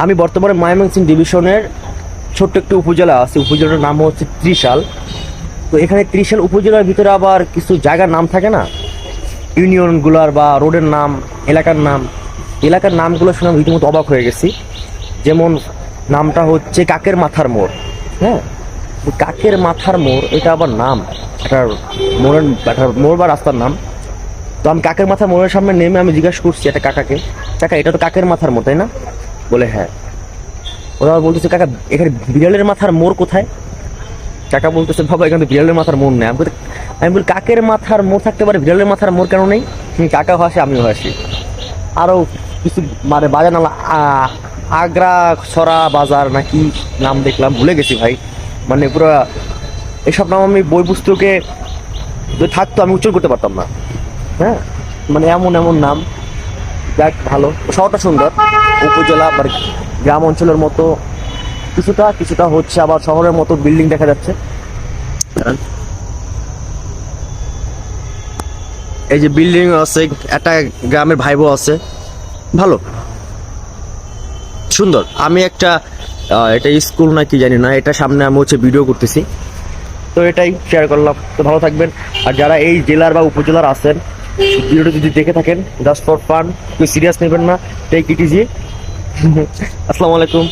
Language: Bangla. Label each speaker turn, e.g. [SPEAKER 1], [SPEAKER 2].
[SPEAKER 1] আমি বর্তমানে ময়মনসিংহ ডিভিশনের ছোট্ট একটি উপজেলা আছে, উপজেলার নাম হচ্ছে ত্রিশাল। তো এখানে ত্রিশাল উপজেলার ভিতরে আবার কিছু জায়গার নাম থাকে না, ইউনিয়নগুলার বা রোডের নাম, এলাকার নাম। এলাকার নামগুলো শুনে আমি রীতিমতো অবাক হয়ে গেছি। যেমন নামটা হচ্ছে কাকের মাথার মোড়। হ্যাঁ, কাকের মাথার মোড়, এটা আবার নাম একটা মোড় বা রাস্তার নাম। তো আমি কাকের মাথার মোড়ের সামনে নেমে আমি জিজ্ঞাসা করছি একটা কাকাকে, কাকা এটা তো কাকের মাথার মোড় তাই না? বলে হ্যাঁ। ওরা আবার বলতেছে কাকা এখানে বিড়ালের মাথার মোড় কোথায়? কাকা বলতেছে বাবা এখানে তো বিড়ালের মাথার মোড় নেই। আমি বলি কাকের মাথার মোড় থাকতে পারে, বিড়ালের মাথার মোড় কেন নেই? কাকা হাসে আমিও হাসি। আরও কিছু মানে বাজার নাম আগ্রা ছড়া বাজার নাকি নাম দেখলাম, ভুলে গেছি ভাই। মানে পুরো এসব নাম আমি বই পুস্তকে যদি থাকতো আমি উচ্চারণ করতে পারতাম না। হ্যাঁ, মানে এমন এমন নাম। যাক ভালো, শহরটা সুন্দর, উপজেলা বা গ্রাম অঞ্চলের মতো কিছুটা কিছুটা হচ্ছে, আবার শহরের মতো বিল্ডিং দেখা যাচ্ছে। এই যে বিল্ডিং আছে, একটা গ্রামের ভাইবো আছে, ভালো সুন্দর। আমি একটা এটা স্কুল না কি জানি না, এটা সামনে আমি হচ্ছে ভিডিও করতেছি, তো এটাই শেয়ার করলাম। তো ভালো থাকবেন। আর যারা এই জেলার বা উপজেলার আছেন, ভিডিওটা যদি দেখে থাকেন জাস্ট ফর ফান, কেউ সিরিয়াস নেবেন না, টেক ইট ইজি। আসসালামু আলাইকুম।